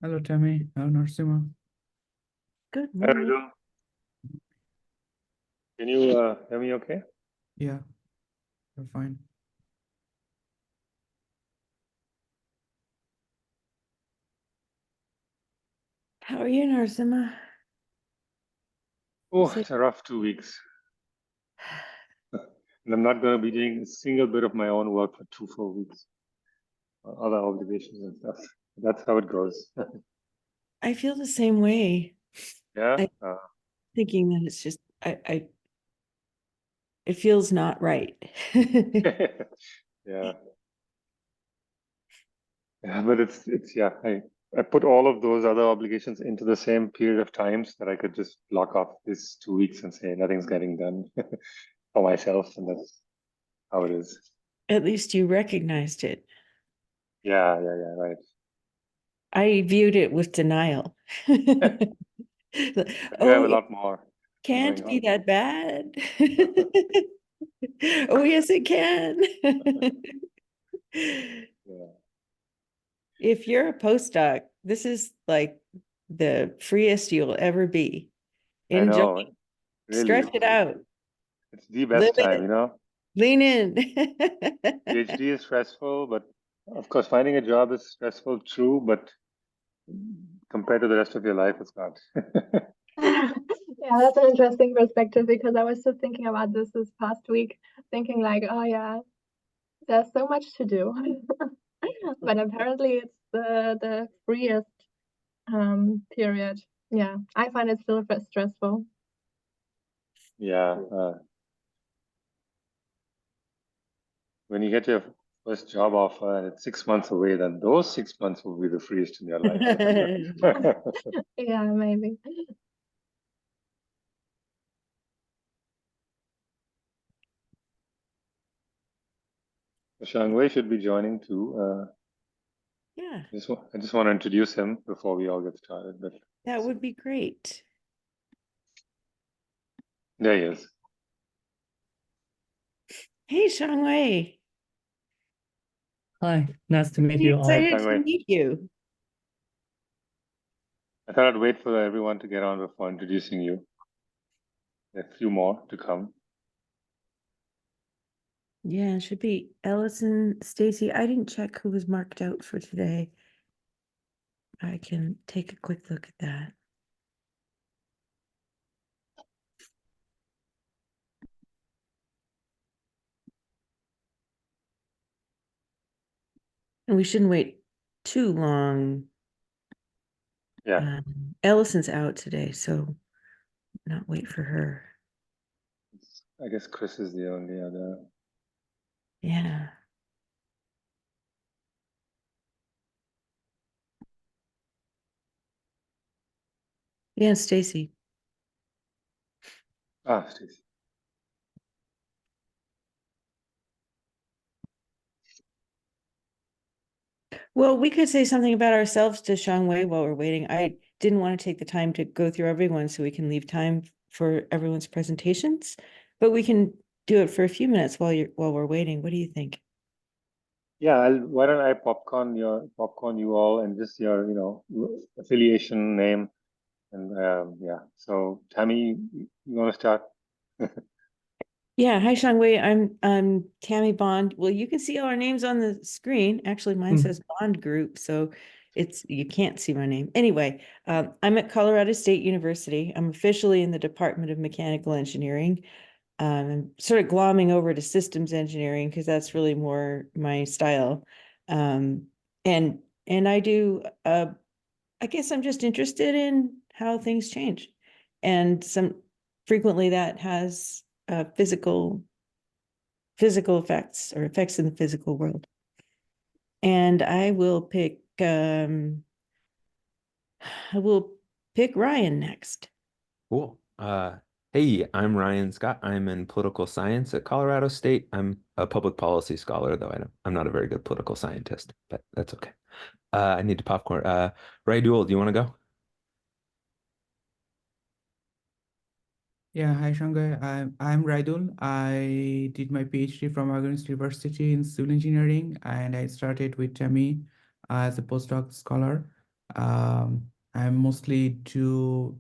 Hello, Tammy. Hello, Narsima. Good Hi, morning. Raju. Can you hear me okay? Yeah, you're fine. How are you, Narsima? Oh, Say- it's a rough 2 weeks. And I'm not going to be doing a single bit of my own work for 4 weeks. Other obligations and stuff. That's how it goes. I feel the same way. Yeah. I thinking that it's just it feels not right. Yeah. Yeah, but it's yeah. I put all of those other obligations into the same period of time so that I could just block off this 2 weeks and say nothing's getting done for myself, and that's how it is. At least you recognized it. Yeah, right. I viewed it with denial. But you have Oh, a it lot more can't going be on. that bad. Oh, yes, it can. Yeah. If you're a postdoc, this is like the freest you'll ever be. I Enjoy, know. Really, stretch it out, it's the live best time, it, you know. lean in. PhD is stressful, but of course, finding a job is stressful, true, but compared to the rest of your life, it's not. Yeah, that's an interesting perspective because I was just thinking about this past week, thinking like, oh yeah, there's so much to do. But apparently it's the freest period. Yeah, I find it still stressful. Yeah. When you get your first job offer and it's 6 months away, then those 6 months will be the freest in your life. Yeah, maybe. Shangwei should be joining too. Yeah, I just want to introduce him before we all get started. But that would be great. there he is. Hey, Shangwei. Hi, nice to meet Really you all. Hi, excited to Shangwei. meet you. I thought I'd wait for everyone to get on before introducing you. There are a few more to come. Yeah, it should be Ellison, Stacy. I didn't check who was marked out for today. I can take a quick look at that. And we shouldn't wait too long. Yeah. Ellison's out today, so not wait for her. I guess Chris is the only other. Yeah. Yeah, Stacy. Ah, Stacy. Well, we could say something about ourselves to Shangwei while we're waiting. I didn't want to take the time to go through everyone so we can leave time for everyone's presentations, but we can do it for a few minutes while we're waiting. What do you think? Yeah, why don't I popcorn you all and just your, affiliation name. And yeah, so Tammy, you want to start? Yeah, hi Shangwei. I'm Tammy Bond. Well, you can see all our names on the screen. Actually, mine says Bond Group, so you can't see my name. Anyway, I'm at Colorado State University. I'm officially in the Department of Mechanical Engineering. I'm sort of glomming over to systems engineering because that's really more my style. And I do I guess I'm just interested in how things change. And frequently that has physical effects or effects in the physical world. And I will pick Ryan next. Cool. Hey, I'm Ryan Scott. I'm in political science at Colorado State. I'm a public policy scholar, though I'm not a very good political scientist, but that's okay. I need to popcorn. Ray Duel, do you want to go? Yeah, hi Shangwei. I'm Raidul. I did my PhD from Agnes University in civil engineering, and I started with Tammy as a postdoc scholar. I'm mostly do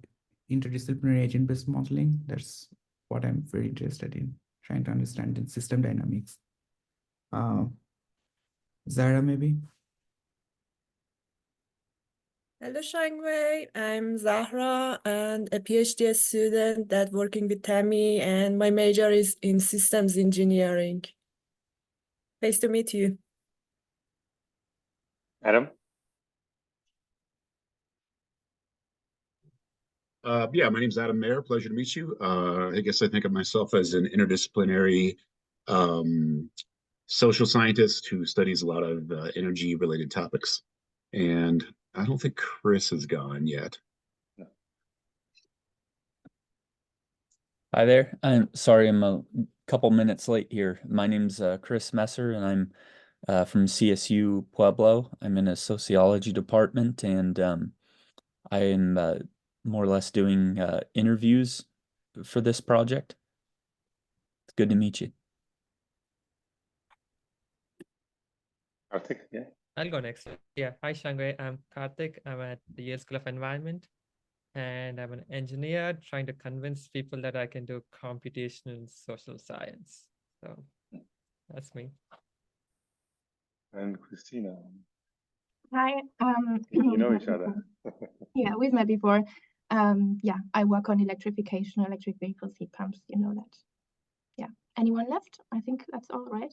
interdisciplinary agent-based modeling. That's what I'm very interested in, trying to understand the system dynamics. Zara, maybe? Hello, Shangwei. I'm Zahra and a PhD student that working with Tammy, and my major is in systems engineering. Nice to meet you. Adam? Yeah, my name's Adam Mayer. Pleasure to meet you. I guess I think of myself as an interdisciplinary social scientist who studies a lot of energy-related topics. And I don't think Chris is gone yet. Hi there. I'm sorry I'm a couple minutes late here. My name's Chris Messer, and I'm from CSU Pueblo. I'm in a sociology department, and I am more or less doing interviews for this project. It's good to meet you. Karthik, yeah. I'll go next. Yeah. Hi, Shangwei. I'm Karthik. I'm at the Yale School of Environment, and I'm an engineer trying to convince people that I can do computational social science. So that's me. And Christina. Hi. You know each other. Yeah, we've met before. Yeah, I work on electrification, electric vehicles, heat pumps, you know that. Yeah. Anyone left? I think that's all right.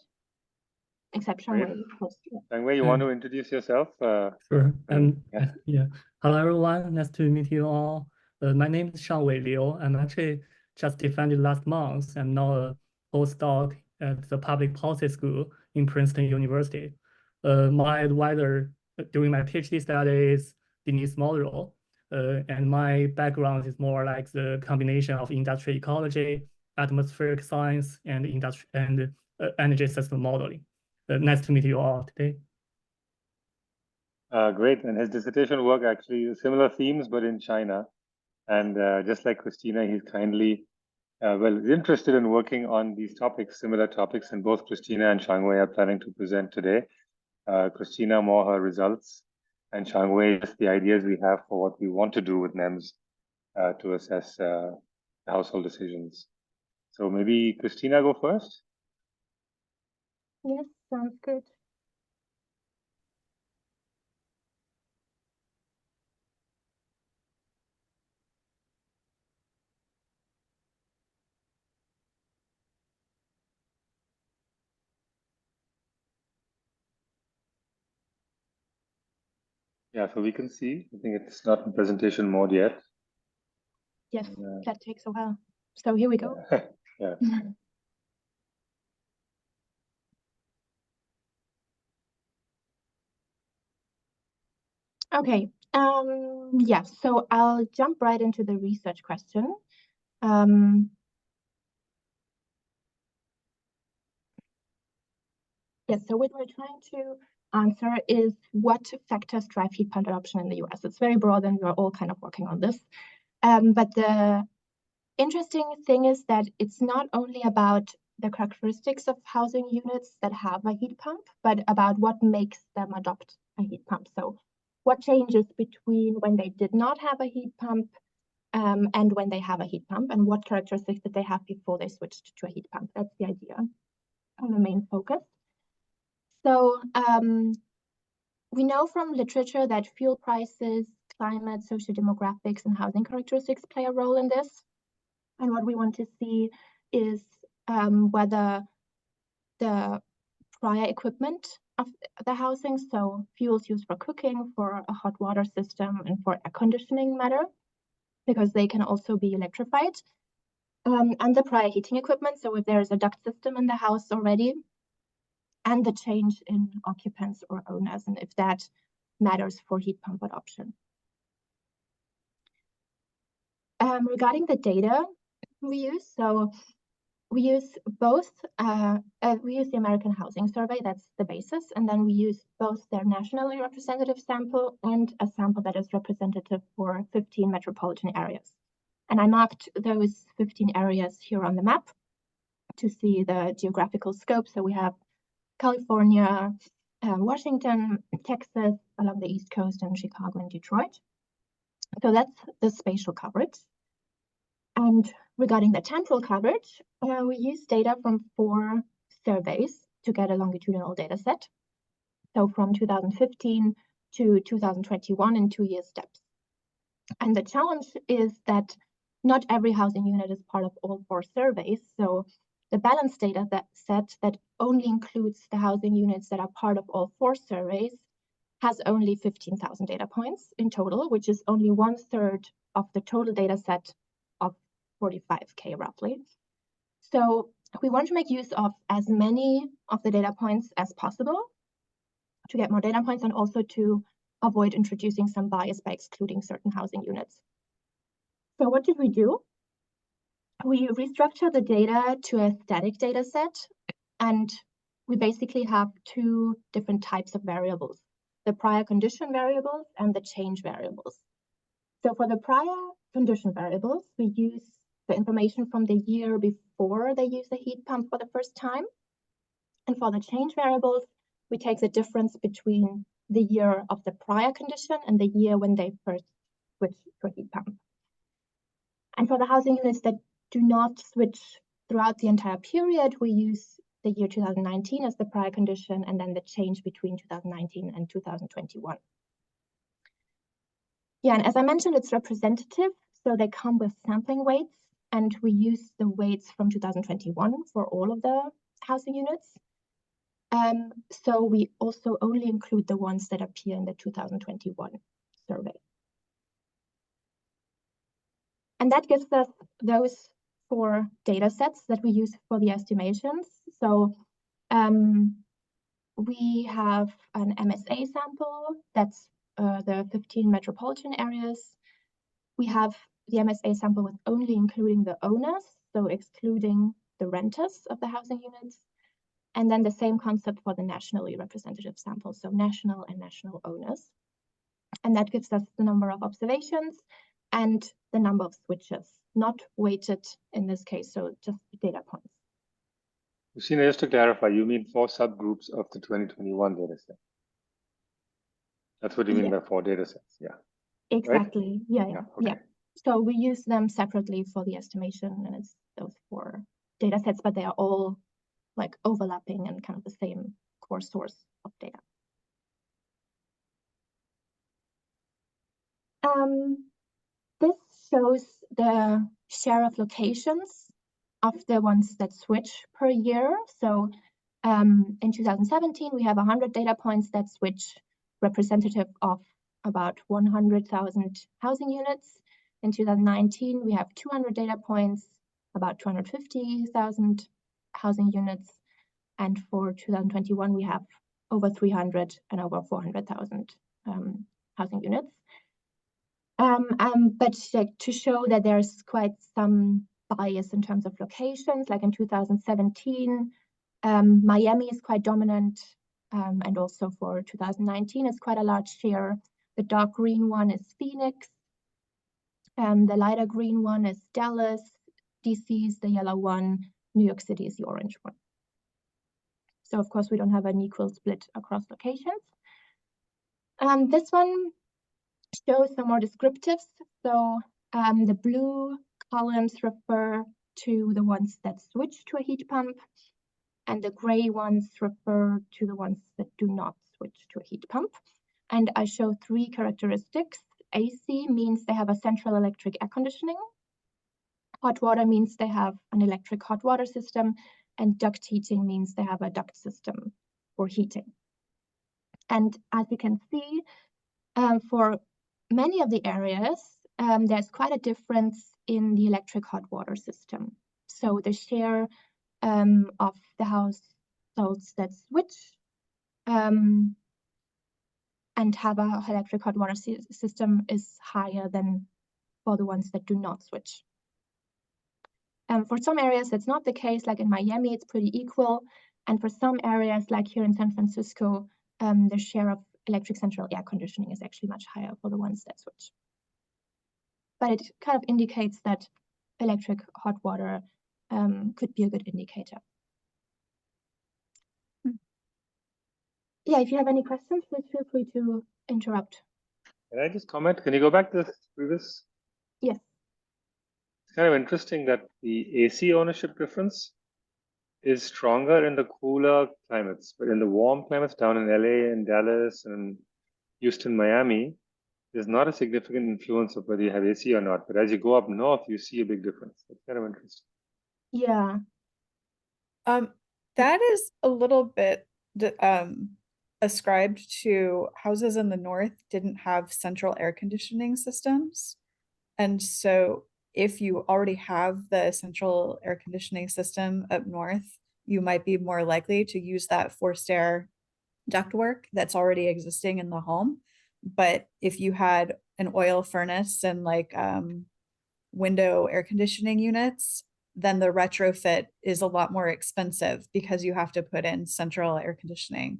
Except Great. Shangwei, of course. Yeah. Shangwei, you want to introduce yourself? Sure. Yeah. Yeah. Hello, everyone. Nice to meet you all. My name is Shangwei Liu. I'm actually just defended last month. I'm now a postdoc at the Public Policy School in Princeton University. My advisor during my PhD studies, Denise Morrow, and my background is more like the combination of industrial ecology, atmospheric science, and energy system modeling. Nice to meet you all today. Great. And his dissertation work actually similar themes, but in China. And just like Christina, he's kindly, he's interested in working on these topics, similar topics, and both Christina and Shangwei are planning to present today. Christina more her results, and Shangwei just the ideas we have for what we want to do with NEMS to assess household decisions. So maybe Christina go first? Yes, sounds good. Yeah, so we can see. I think it's not in presentation mode yet. Yes, that takes a while. So here we go. Yeah. Okay. Yeah, so I'll jump right into the research question. Yes, so what we're trying to answer is what factors drive heat pump adoption in the US. It's very broad and we're all kind of working on this. But the interesting thing is that it's not only about the characteristics of housing units that have a heat pump, but about what makes them adopt a heat pump. So what changes between when they did not have a heat pump and when they have a heat pump, and what characteristics did they have before they switched to a heat pump? That's the idea and the main focus. So we know from literature that fuel prices, climate, socio-demographics, and housing characteristics play a role in this. And what we want to see is whether the prior equipment of the housing, so fuels used for cooking, for a hot water system, and for air conditioning matter, because they can also be electrified. And the prior heating equipment, so if there is a duct system in the house already, and the change in occupants or owners, and if that matters for heat pump adoption. Regarding the data we use, so we use both, we use the American Housing Survey, that's the basis, and then we use both their nationally representative sample and a sample that is representative for 15 metropolitan areas. And I marked those 15 areas here on the map to see the geographical scope. So we have California, Washington, Texas, along the East Coast, and Chicago and Detroit. So that's the spatial coverage. And regarding the temporal coverage, we use data from 4 surveys to get a longitudinal data set. So from 2015 to 2021 in 2-year steps. And the challenge is that not every housing unit is part of all 4 surveys. So the balanced data set that only includes the housing units that are part of all 4 surveys has only 15,000 data points in total, which is only 1/3 of the total data set of 45K roughly. So we want to make use of as many of the data points as possible to get more data points and also to avoid introducing some bias by excluding certain housing units. So what did we do? We restructured the data to a static data set, and we basically have 2 different types of variables, the prior condition variables and the change variables. So for the prior condition variables, we use the information from the year before they use the heat pump for the first time. And for the change variables, we take the difference between the year of the prior condition and the year when they first switched to a heat pump. And for the housing units that do not switch throughout the entire period, we use the year 2019 as the prior condition and then the change between 2019 and 2021. Yeah, and as I mentioned, it's representative, so they come with sampling weights, and we use the weights from 2021 for all of the housing units. So we also only include the ones that appear in the 2021 survey. And that gives us those 4 data sets that we use for the estimations. So we have an MSA sample, that's the 15 metropolitan areas. We have the MSA sample with only including the owners, so excluding the renters of the housing units. And then the same concept for the nationally representative sample, so national and national owners. And that gives us the number of observations and the number of switches, not weighted in this case, so just data points. Lucina, just to clarify, you mean 4 subgroups of the 2021 data set? That's what you mean by 4 data sets, yeah. Exactly, right? yeah. Okay. So we use them separately for the estimation, and it's those 4 data sets, but they are all like overlapping and kind of the same core source of data. This shows the share of locations of the ones that switch per year. So in 2017, we have 100 data points that switch, representative of about 100,000 housing units. In 2019, we have 200 data points, about 250,000 housing units. And for 2021, we have over 300 and over 400,000 housing units. But to show that there's quite some bias in terms of locations, like in 2017, Miami is quite dominant, and also for 2019, it's quite a large share. The dark green one is Phoenix, the lighter green one is Dallas, DC is the yellow one, New York City is the orange one. So of course, we don't have an equal split across locations. This one shows some more descriptives. So the blue columns refer to the ones that switch to a heat pump, and the gray ones refer to the ones that do not switch to a heat pump. And I show 3 characteristics. AC means they have a central electric air conditioning. Hot water means they have an electric hot water system, and duct heating means they have a duct system for heating. And as you can see, for many of the areas, there's quite a difference in the electric hot water system. So the share of the households that switch and have an electric hot water system is higher than for the ones that do not switch. For some areas, that's not the case. Like in Miami, it's pretty equal. And for some areas, like here in San Francisco, the share of electric central air conditioning is actually much higher for the ones that switch. But it kind of indicates that electric hot water could be a good indicator. yeah, if you have any questions, please feel free to interrupt. Can I just comment? Can you go back to the previous? Yes. It's kind of interesting that the AC ownership difference is stronger in the cooler climates, but in the warm climates down in LA and Dallas and Houston, Miami, there's not a significant influence of whether you have AC or not. But as you go up north, you see a big difference. It's kind of interesting. Yeah. That is a little bit ascribed to houses in the north didn't have central air conditioning systems. And so if you already have the central air conditioning system up north, you might be more likely to use that forced air ductwork that's already existing in the home. But if you had an oil furnace and like window air conditioning units, then the retrofit is a lot more expensive because you have to put in central air conditioning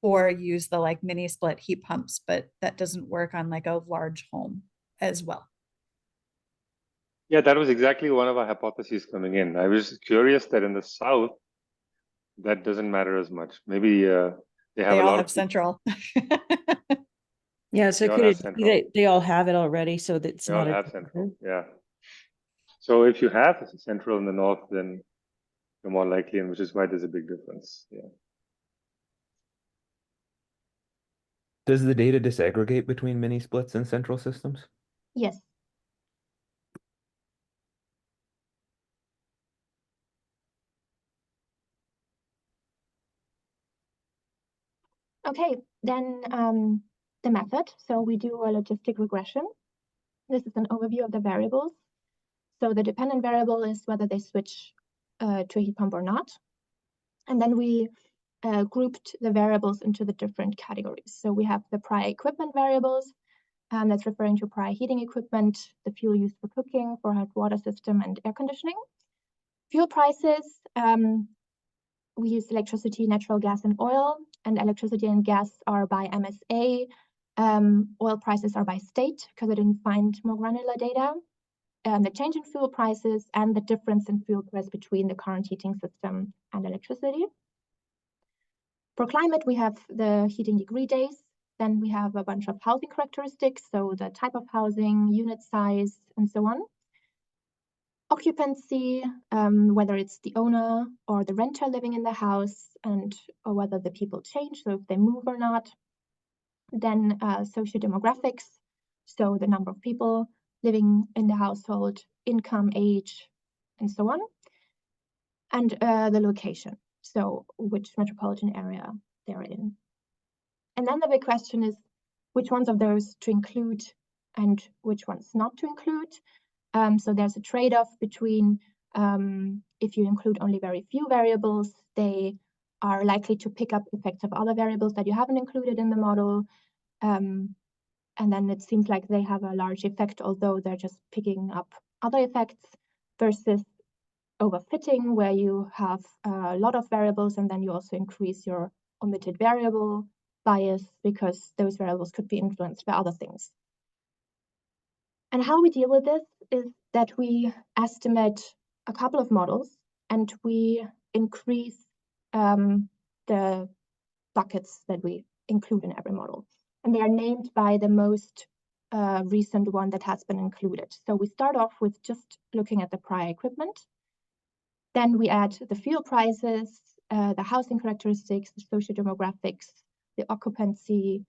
or use the like mini split heat pumps, but that doesn't work on like a large home as well. Yeah, that was exactly one of our hypotheses coming in. I was curious that in the south, that doesn't matter as much. Maybe they have They a all lot have of central. Yeah, so They all could have it be central. that they all have it already, so that's They all not a have central. Yeah. So if you have a central in the north, then you're more likely, and which is why there's a big difference. Yeah. Does the data disaggregate between mini splits and central systems? Yes. Okay, then the method. So we do a logistic regression. This is an overview of the variables. So the dependent variable is whether they switch to a heat pump or not. And then we grouped the variables into the different categories. So we have the prior equipment variables, that's referring to prior heating equipment, the fuel used for cooking, for hot water system and air conditioning. Fuel prices, we use electricity, natural gas, and oil, and electricity and gas are by MSA. Oil prices are by state because I didn't find more granular data. The change in fuel prices and the difference in fuel price between the current heating system and electricity. For climate, we have the heating degree days. Then we have a bunch of housing characteristics, so the type of housing, unit size, and so on. Occupancy, whether it's the owner or the renter living in the house, or whether the people change, so if they move or not. Then sociodemographics, so the number of people living in the household, income, age, and so on. And the location, so which metropolitan area they're in. And then the big question is which ones of those to include and which ones not to include. So there's a trade-off between if you include only very few variables, they are likely to pick up effects of other variables that you haven't included in the model. And then it seems like they have a large effect, although they're just picking up other effects, versus overfitting, where you have a lot of variables and then you also increase your omitted variable bias because those variables could be influenced by other things. And how we deal with this is that we estimate a couple of models and we increase the buckets that we include in every model. And they are named by the most recent one that has been included. So we start off with just looking at the prior equipment. Then we add the fuel prices, the housing characteristics, the sociodemographics, the occupancy,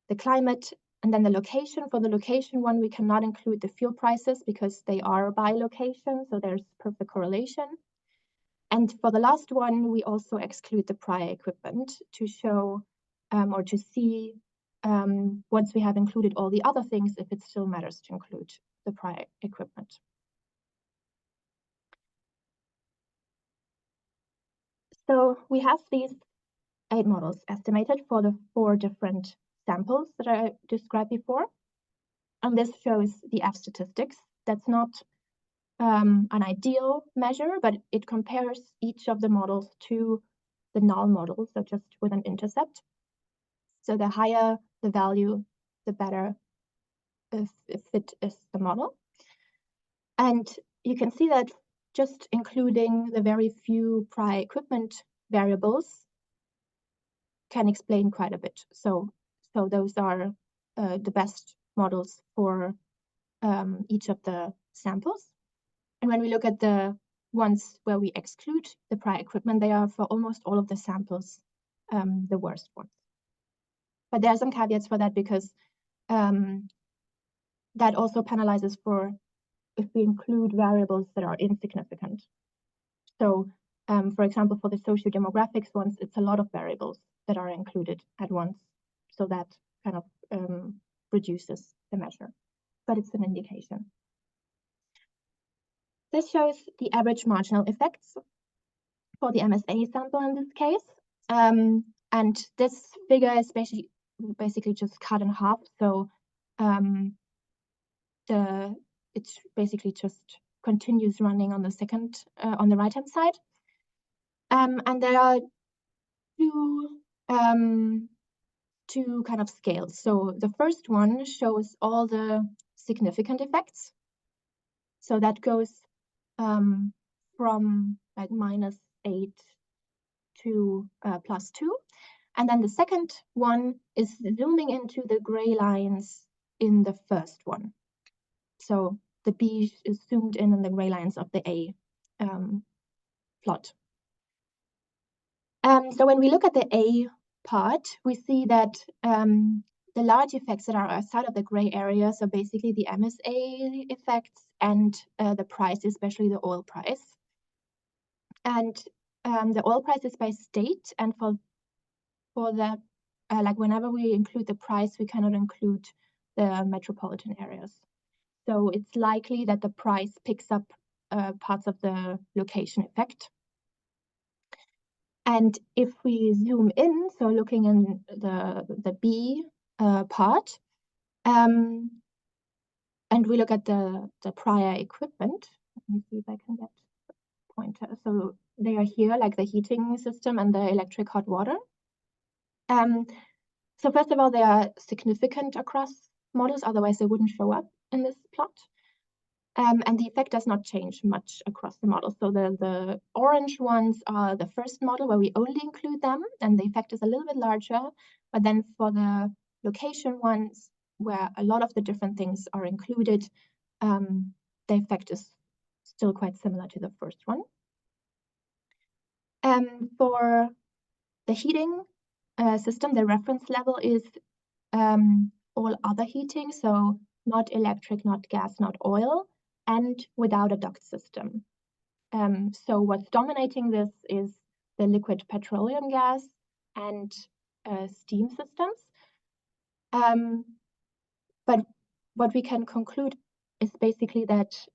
the climate, and then the location. For the location one, we cannot include the fuel prices because they are by location, so there's perfect correlation. And for the last one, we also exclude the prior equipment to show or to see once we have included all the other things, if it still matters to include the prior equipment. So we have these 8 models estimated for the 4 different samples that I described before. And this shows the F statistics. That's not an ideal measure, but it compares each of the models to the null model, so just with an intercept. So the higher the value, the better if it is the model. And you can see that just including the very few prior equipment variables can explain quite a bit. So those are the best models for each of the samples. And when we look at the ones where we exclude the prior equipment, they are for almost all of the samples the worst ones. But there are some caveats for that, because that also penalizes for if we include variables that are insignificant. So for example, for the socio-demographics ones, it's a lot of variables that are included at once. So that kind of reduces the measure, but it's an indication. This shows the average marginal effects for the MSA sample in this case. And this figure is basically just cut in half. So it basically just continues running on the second, on the right-hand side. And there are two kind of scales. So the first one shows all the significant effects. So that goes from like -8 to +2. And then the second one is zooming into the gray lines in the first one. So the B is zoomed in the gray lines of the A plot. So when we look at the A part, we see that the large effects that are outside of the gray area, so basically the MSA effects and the price, especially the oil price. And the oil price is by state, and for the like whenever we include the price, we cannot include the metropolitan areas. So it's likely that the price picks up parts of the location effect. And if we zoom in, so looking in the B part, and we look at the prior equipment, let me see if I can get a pointer. So they are here, like the heating system and the electric hot water. So first of all, they are significant across models, otherwise they wouldn't show up in this plot. And the effect does not change much across the model. So the orange ones are the first model where we only include them, and the effect is a little bit larger. But then for the location ones, where a lot of the different things are included, the effect is still quite similar to the first one. For the heating system, the reference level is all other heating, so not electric, not gas, not oil, and without a duct system. So what's dominating this is the liquid petroleum gas and steam systems. But what we can conclude is basically that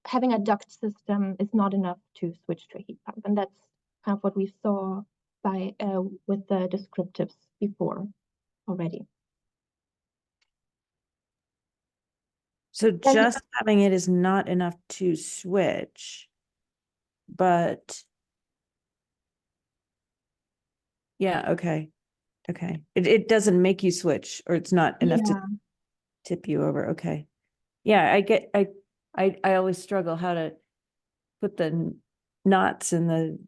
having a duct system is not enough to switch to a heat pump, and that's kind of what we saw with the descriptives before already. So just having it is not enough to switch, but yeah, okay. Okay. It doesn't make you switch, or it's not enough to tip you over. Okay. Yeah, I always struggle how to put the knots in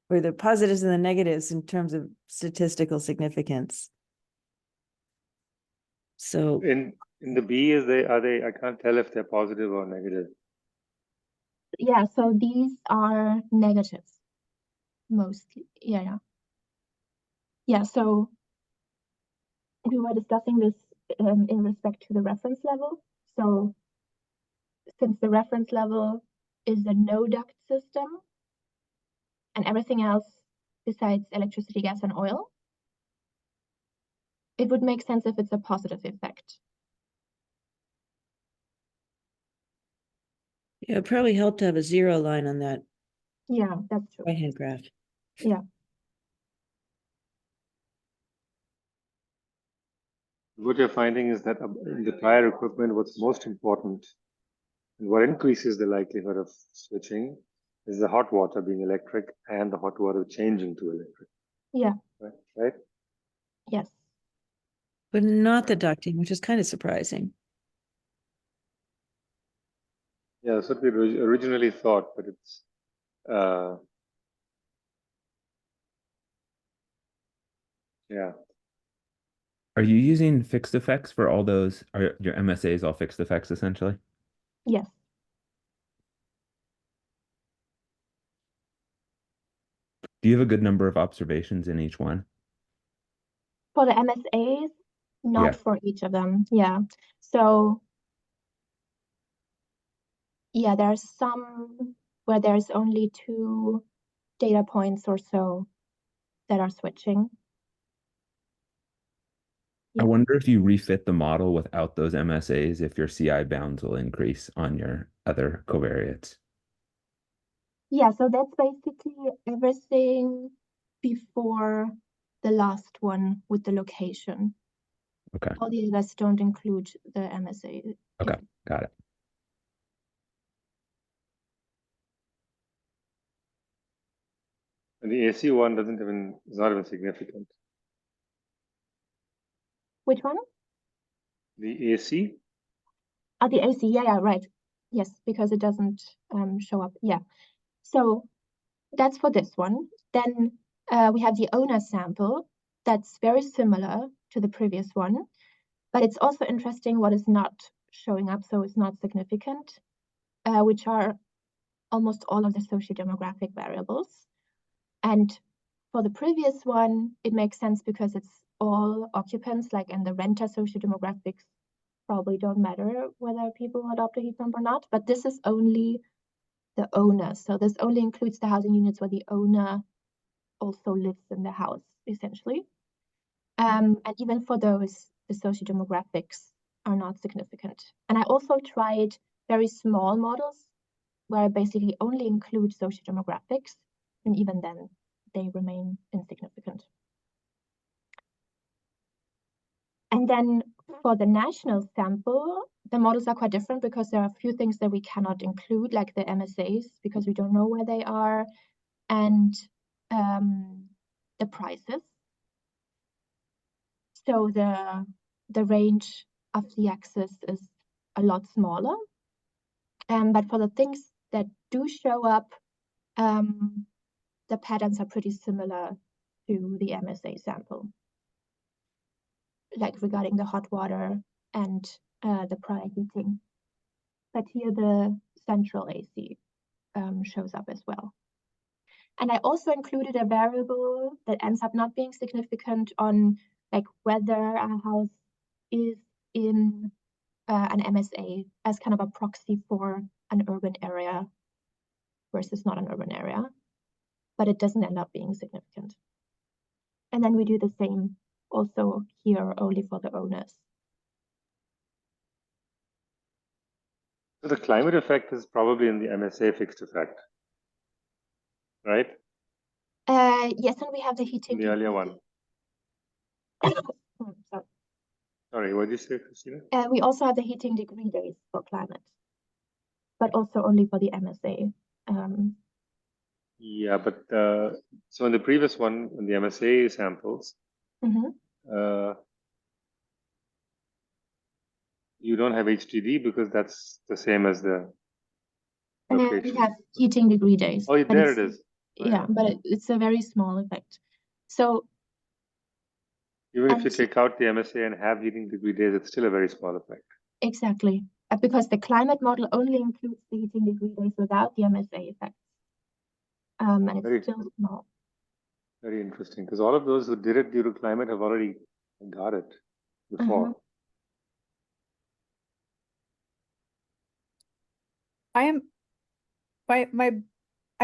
or the positives and the negatives in terms of statistical significance. So In the B, are they? I can't tell if they're positive or negative. Yeah, so these are negatives mostly. Yeah, so we were discussing this in respect to the reference level. So since the reference level is a no duct system and everything else besides electricity, gas, and oil, it would make sense if it's a positive effect. yeah, it probably helped to have a zero line on that Yeah, that's true. right-hand graph. Yeah. What you're finding is that in the prior equipment, what's most important and what increases the likelihood of switching is the hot water being electric and the hot water changing to electric. Yeah. Right? Yes. But not the ducting, which is kind of surprising. Yeah, that's what we originally thought, but it's Yeah. Are you using fixed effects for all those? Are your MSAs all fixed effects essentially? Yes. Do you have a good number of observations in each one? For the MSAs, not Yeah. for each of them. Yeah. So yeah, there's some where there's only 2 data points or so that are switching. I Yeah. wonder if you refit the model without those MSAs, if your CI bounds will increase on your other covariates. Yeah, so that's basically everything before the last one with the location. Okay. All the others don't include the MSA. Okay. Got it. And the AC one is not even significant. Which one? The AC? Oh, the AC. Yeah, right. Yes, because it doesn't show up. Yeah. So that's for this one. Then we have the owner sample that's very similar to the previous one, but it's also interesting what is not showing up, so it's not significant, which are almost all of the sociodemographic variables. And for the previous one, it makes sense because it's all occupants, like in the renter sociodemographics probably don't matter whether people adopt a heat pump or not, but this is only the owner. So this only includes the housing units where the owner also lives in the house, essentially. And even for those, the sociodemographics are not significant. And I also tried very small models where I basically only include sociodemographics, and even then they remain insignificant. And then for the national sample, the models are quite different because there are a few things that we cannot include, like the MSAs, because we don't know where they are, and the prices. So the range of the axis is a lot smaller. But for the things that do show up, the patterns are pretty similar to the MSA sample, like regarding the hot water and the prior heating. But here the central AC shows up as well. And I also included a variable that ends up not being significant on like whether a house is in an MSA as kind of a proxy for an urban area versus not an urban area, but it doesn't end up being significant. And then we do the same also here only for the owners. So the climate effect is probably in the MSA fixed effect, right? Yes, and we have the heating. In the earlier one. Sorry. Sorry, what did you say, Christina? We also have the heating degree days for climate, but also only for the MSA. Yeah, but so in the previous one, in the MSA samples, you don't have HDD because that's the same as the location. We have heating degree days. Oh, there it is. Oh, yeah, but it's a very small effect. So even if you take out the MSA and have heating degree days, it's still a very small effect. Exactly, because the climate model only includes the heating degree days without the MSA effects. And it's still small. Very interesting, because all of those who did it due to climate have already got it before. I'm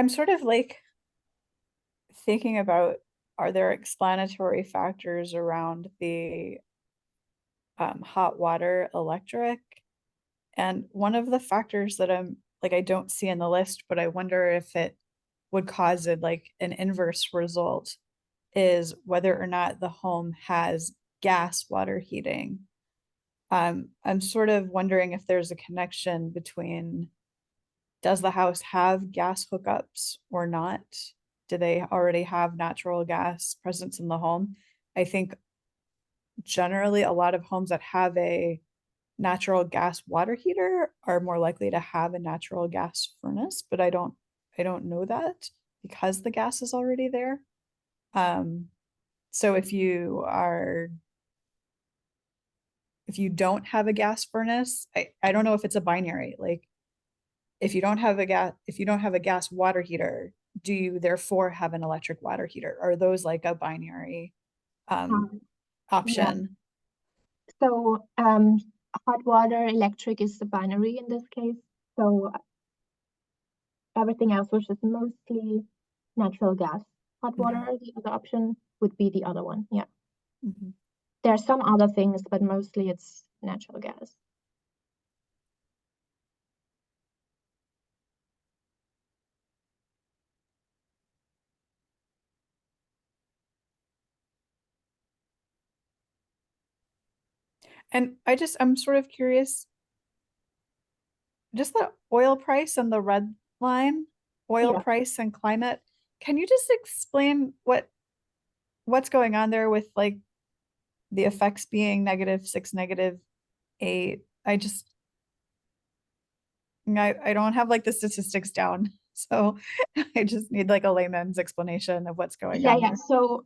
sort of like thinking about, are there explanatory factors around the hot water electric? And one of the factors that I don't see in the list, but I wonder if it would cause it like an inverse result, is whether or not the home has gas water heating. I'm sort of wondering if there's a connection between, does the house have gas hookups or not? Do they already have natural gas presence in the home? I think generally a lot of homes that have a natural gas water heater are more likely to have a natural gas furnace, but I don't know that because the gas is already there. So if you don't have a gas furnace, I don't know if it's a binary, like if you don't have a gas water heater, do you therefore have an electric water heater? Are those like a binary option? So hot water, electric is the binary in this case. So everything else, which is mostly natural gas. Hot water, the other option would be the other one. Yeah. Mhm. There are some other things, but mostly it's natural gas. And I'm sort of curious, just the oil price and the red line, oil Yeah. price and climate. Can you just explain what's going on there with like the effects being -6, -8? I don't have like the statistics down. So I just need like a layman's explanation of what's going on. Yeah. So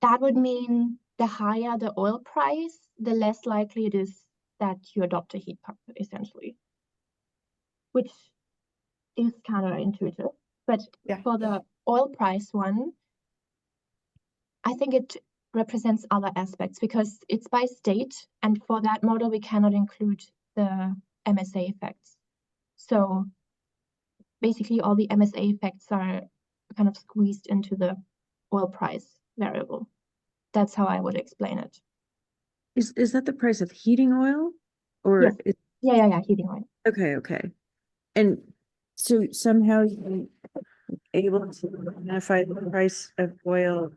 that would mean the higher the oil price, the less likely it is that you adopt a heat pump, essentially, which is counterintuitive. But Yeah. for the oil price one, I think it represents other aspects because it's by state, and for that model, we cannot include the MSA effects. So basically, all the MSA effects are kind of squeezed into the oil price variable. That's how I would explain it. Is that the price of heating oil? Or Yes. Yeah, heating oil. okay. And so somehow you're able to identify the price of oil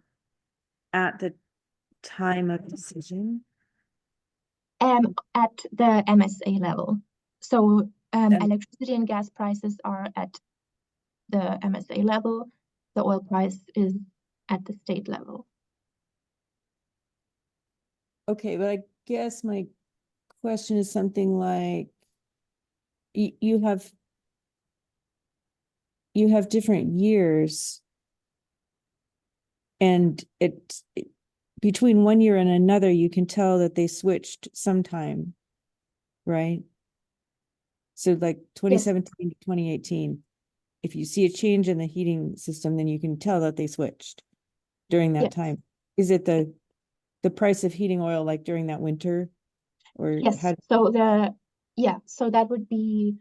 at the time of decision? At the MSA level. So electricity and gas prices are at the MSA level. The oil price is at the state level. Okay, but I guess my question is something like you have different years, and between one year and another, you can tell that they switched sometime, right? So like 2017 to 2018, if you see a change in the heating system, then you can tell that they switched during that Yes. time. Is it the price of heating oil like during that winter? Or Yes. how? So that would be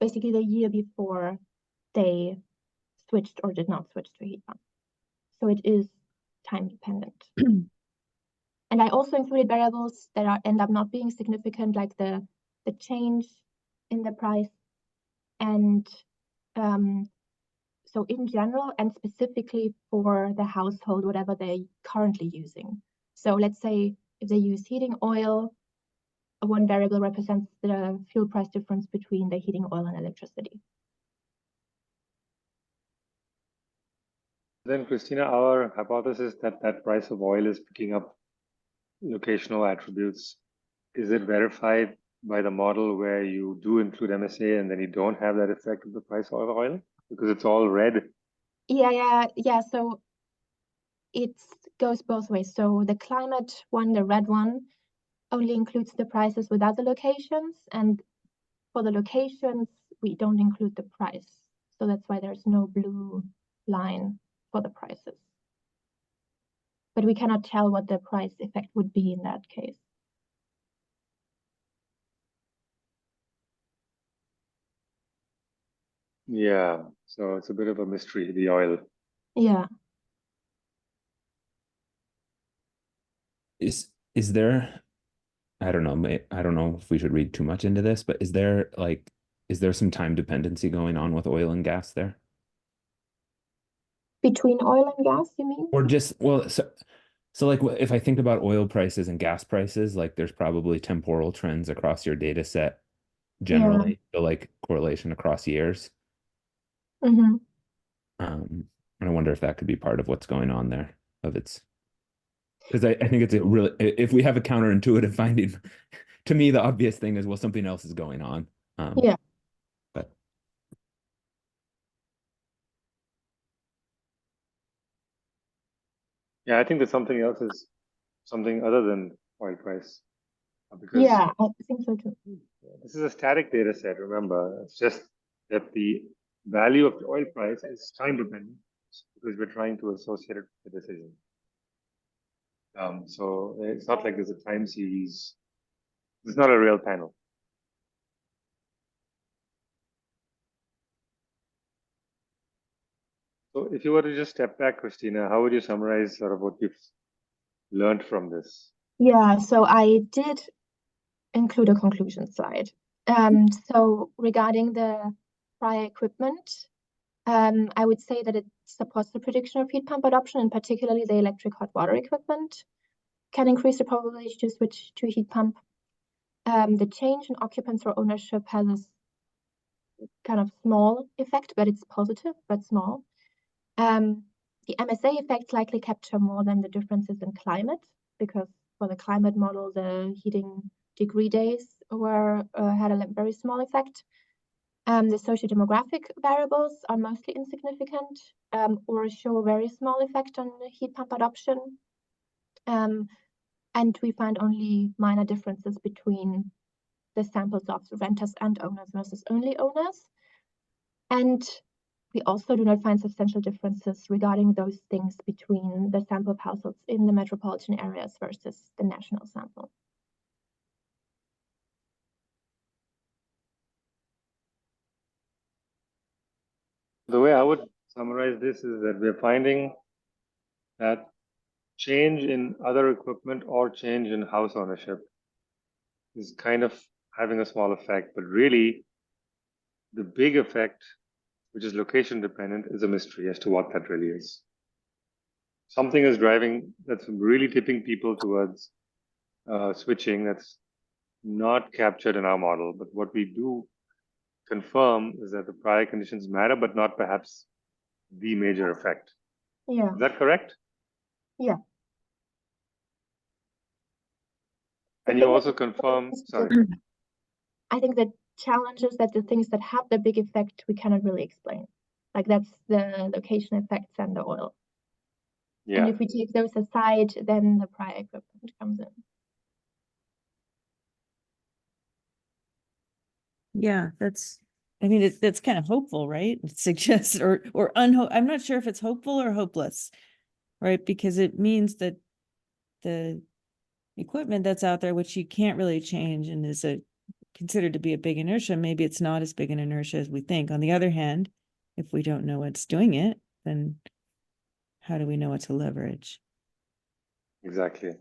basically the year before they switched or did not switch to heat pump. So it is time dependent. And I also included variables that end up not being significant, like the change in the price. And so in general, and specifically for the household, whatever they're currently using. So let's say if they use heating oil, one variable represents the fuel price difference between the heating oil and electricity. Then, Christina, our hypothesis that price of oil is picking up locational attributes, is it verified by the model where you do include MSA and then you don't have that effect of the price of oil? Because it's all red. Yeah. So it goes both ways. So the climate one, the red one, only includes the prices without the locations. And for the locations, we don't include the price. So that's why there's no blue line for the prices. But we cannot tell what the price effect would be in that case. Yeah, so it's a bit of a mystery, the oil. Yeah. Is there, I don't know if we should read too much into this, but is there some time dependency going on with oil and gas there? Between oil and gas, you mean? Or just, well, so like if I think about oil prices and gas prices, like there's probably temporal trends across your data set generally, so like correlation across years. Mm-hmm. And I wonder if that could be part of what's going on there, because I think it's a really, if we have a counterintuitive finding, to me, the obvious thing is, well, something else is going on. Yeah. But Yeah, I think that something else is something other than oil price. Because Yeah, I think so too. this is a static data set, remember. It's just that the value of the oil price is time dependent because we're trying to associate it with the decision. So it's not like there's a time series. It's not a real panel. So if you were to just step back, Christina, how would you summarize sort of what you've learned from this? Yeah, so I did include a conclusion slide. So regarding the prior equipment, I would say that it supports the prediction of heat pump adoption, and particularly the electric hot water equipment can increase the probability to switch to heat pump. The change in occupants or ownership has a kind of small effect, but it's positive, but small. The MSA effects likely capture more than the differences in climate, because for the climate model, the heating degree days were had a very small effect. The socio-demographic variables are mostly insignificant or show a very small effect on heat pump adoption. And we find only minor differences between the samples of renters and owners versus only owners. And we also do not find substantial differences regarding those things between the sample households in the metropolitan areas versus the national sample. The way I would summarize this is that we're finding that change in other equipment or change in house ownership is kind of having a small effect, but really the big effect, which is location dependent, is a mystery as to what that really is. Something is driving, that's really tipping people towards switching, that's not captured in our model. But what we do confirm is that the prior conditions matter, but not perhaps the major effect. Yeah. Is that correct? Yeah. And you also confirm, sorry. I think the challenge is that the things that have the big effect, we cannot really explain. Like that's the location effects and the oil. Yeah. And if we take those aside, then the prior equipment comes in. Yeah, I mean, that's kind of hopeful, right? It suggests or I'm not sure if it's hopeful or hopeless, right? Because it means that the equipment that's out there, which you can't really change and is considered to be a big inertia, maybe it's not as big an inertia as we think. On the other hand, if we don't know what's doing it, then how do we know what to leverage? Exactly.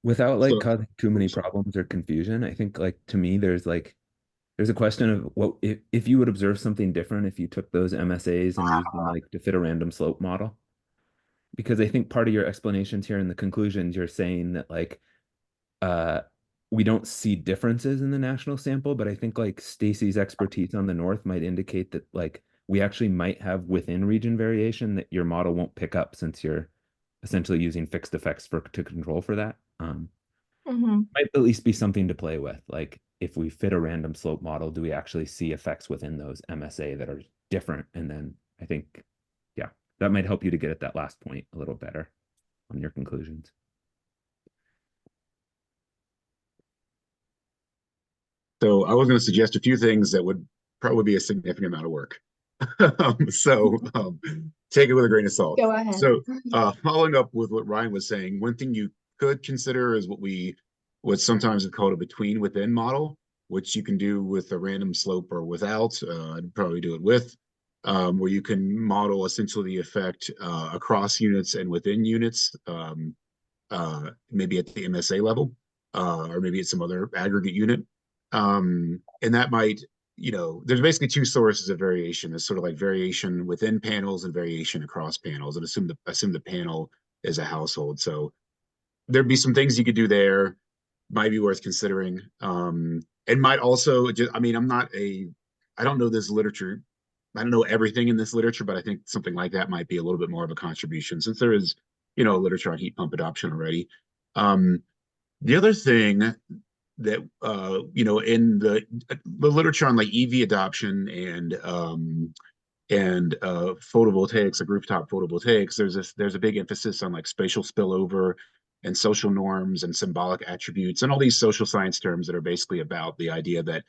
Without like So- causing too many problems or confusion, I think like to me there's a question of what if you would observe something different if you took those MSAs and used them like to fit a random slope model. Because I think part of your explanations here in the conclusions, you're saying that like we don't see differences in the national sample, but I think like Stacy's expertise on the north might indicate that like we actually might have within region variation that your model won't pick up since you're essentially using fixed effects to control for that. Might at least be something to play with. Like if we fit a random slope model, do we actually see effects within those MSA that are different? And then I think, yeah, that might help you to get at that last point a little better on your conclusions. So I was going to suggest a few things that would probably be a significant amount of work. Take it with a grain of salt. Go ahead. So following up with what Ryan was saying, one thing you could consider is what sometimes is called a between within model, which you can do with a random slope or without. I'd probably do it with, where you can model essentially the effect across units and within units, maybe at the MSA level, or maybe at some other aggregate unit. And that might, there's basically two sources of variation. There's sort of like variation within panels and variation across panels, and assume the panel is a household. So there'd be some things you could do there, might be worth considering. It might also just, I don't know this literature. I don't know everything in this literature, but I think something like that might be a little bit more of a contribution since there is, literature on heat pump adoption already. The other thing that in the literature on like EV adoption and photovoltaics, like rooftop photovoltaics, there's a big emphasis on like spatial spillover and social norms and symbolic attributes and all these social science terms that are basically about the idea that,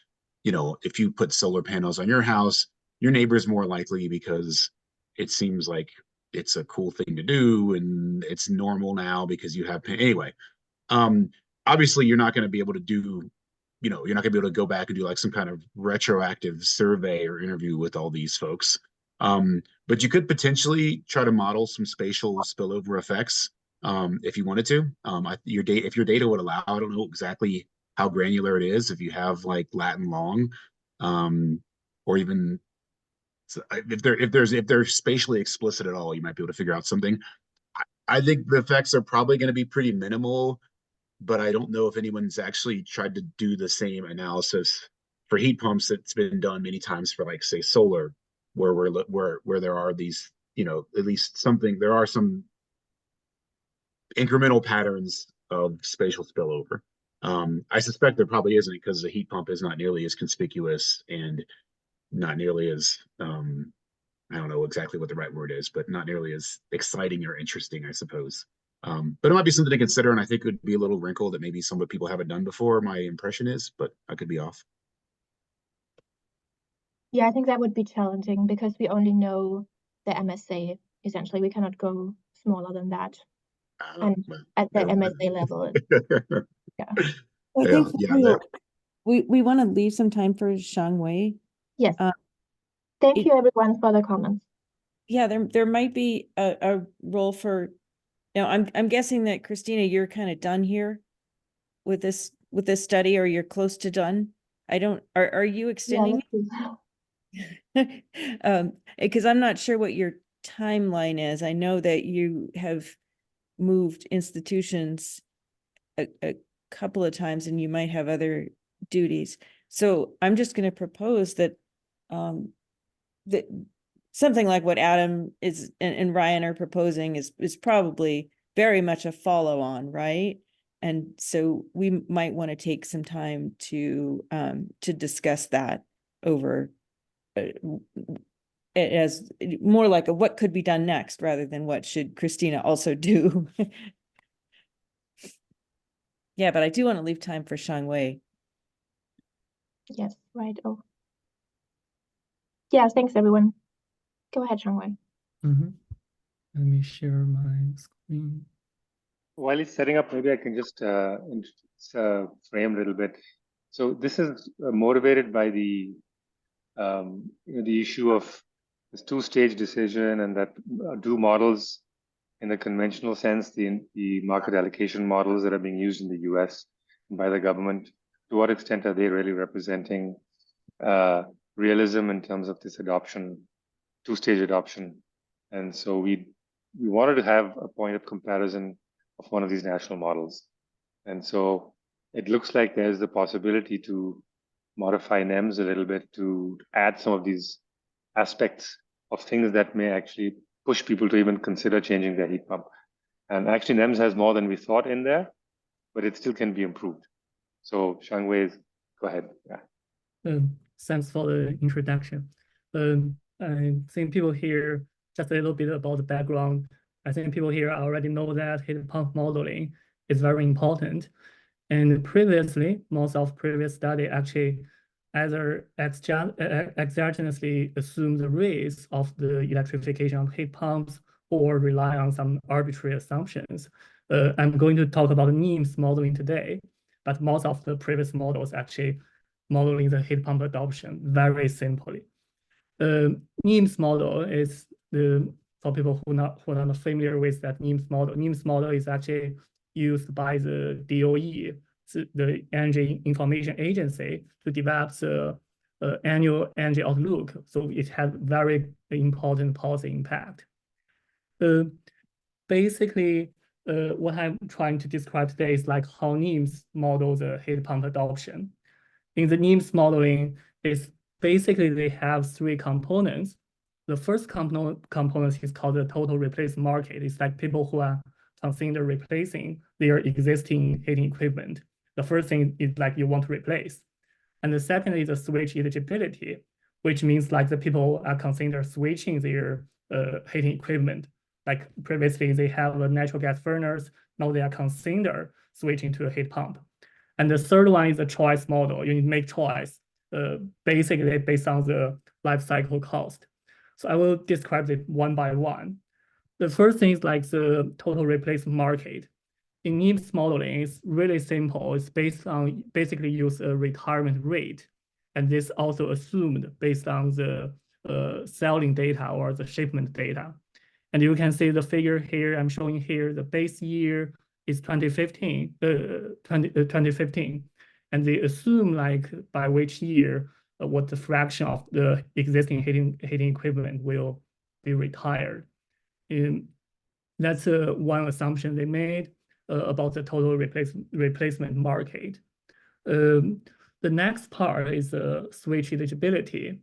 you know, if you put solar panels on your house, your neighbor's more likely because it seems like it's a cool thing to do and it's normal now because you have anyway. Obviously you're not going to be able to do, you know, you're not going to be able to go back and do like some kind of retroactive survey or interview with all these folks. But you could potentially try to model some spatial spillover effects if you wanted to. If your data would allow, I don't know exactly how granular it is. If you have like Latin long, or even if they're spatially explicit at all, you might be able to figure out something. I think the effects are probably going to be pretty minimal, but I don't know if anyone's actually tried to do the same analysis for heat pumps that's been done many times for like say solar, where there are these, you know, at least something, there are some incremental patterns of spatial spillover. I suspect there probably isn't because the heat pump is not nearly as conspicuous and not nearly as I don't know exactly what the right word is, but not nearly as exciting or interesting, I suppose. But it might be something to consider, and I think it would be a little wrinkle that maybe some people haven't done before. My impression is, but I could be off. Yeah, I think that would be challenging because we only know the MSA. Essentially, we cannot go smaller than that. And at the MSA level, yeah. I think we want to leave some time for Shangwei. Yes. Thank you everyone for the comments. Yeah, there might be a role for, you know, I'm guessing that Christina, you're kind of done here with this study, or you're close to done. I don't, are you extending? Because I'm not sure what your timeline is. I know that you have moved institutions a couple of times and you might have other duties. So I'm just going to propose that that something like what Adam is and Ryan are proposing is probably very much a follow-on, right? And so we might want to take some time to discuss that over as more like a what could be done next rather than what should Christina also do. Yeah, but I do want to leave time for Shangwei. Yes, right. Oh. Yeah, thanks everyone. Go ahead, Shangwei. Let me share my screen. While he's setting up, maybe I can just frame a little bit. So this is motivated by the the issue of this two-stage decision, and that do models in the conventional sense, the market allocation models that are being used in the US by the government, to what extent are they really representing realism in terms of this adoption, two-stage adoption? And so we wanted to have a point of comparison of one of these national models. And so it looks like there's the possibility to modify NEMS a little bit to add some of these aspects of things that may actually push people to even consider changing their heat pump. And actually NEMS has more than we thought in there, but it still can be improved. So Shangwei, go ahead. Yeah. Thanks for the introduction. I think people here, just a little bit about the background. I think people here already know that heat pump modeling is very important. And previously, most of previous study actually either exogenously assume the risk of the electrification of heat pumps or rely on some arbitrary assumptions. I'm going to talk about NEMS modeling today, but most of the previous models actually modeling the heat pump adoption very simply. NEMS model is for people who are not familiar with that NEMS model. NEMS model is actually used by the DOE, the Energy Information Agency, to develop the annual energy outlook. So it has very important policy impact. Basically, what I'm trying to describe today is like how NEMS model the heat pump adoption. In the NEMS modeling, is basically they have three components. The first component is called the total replace market. It's like people who are considering replacing their existing heating equipment. The first thing is like you want to replace. And the second is the switch eligibility. which means like the people are consider switching their heating equipment. Like previously they have a natural gas furnace, now they are consider switching to a heat pump. And the third one is a choice model. You need to make choice, basically based on the life cycle cost. So I will describe it one by one. The first thing is like the total replacement market. In NEMS modeling, it's really simple. It's based on basically use a retirement rate. And this also assumed based on the selling data or the shipment data. And you can see the figure here, I'm showing here, the base year is 2015. And they assume like by which year, what the fraction of the existing heating equipment will be retired. And that's one assumption they made about the total replacement market. The next part is switch eligibility,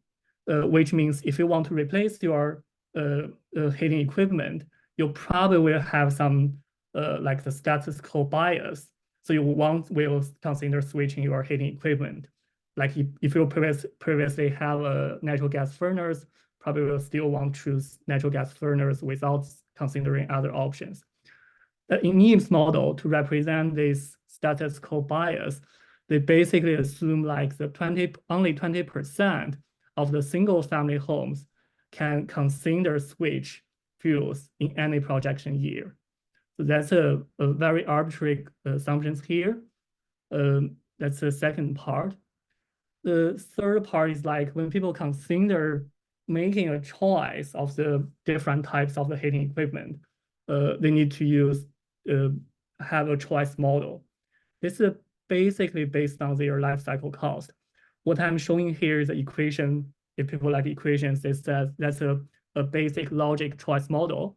which means if you want to replace your heating equipment, you probably will have some like the status quo bias. So you will consider switching your heating equipment. Like if you previously have a natural gas furnace, probably will still want to choose natural gas furnace without considering other options. In NEMS model, to represent this status quo bias, they basically assume like the only 20% of the single family homes can consider switch fuels in any projection year. So that's a very arbitrary assumptions here. That's the second part. The third part is like when people consider making a choice of the different types of the heating equipment, they need to have a choice model. This is basically based on their life cycle cost. What I'm showing here is the equation. If people like equations, it says that's a basic logic choice model.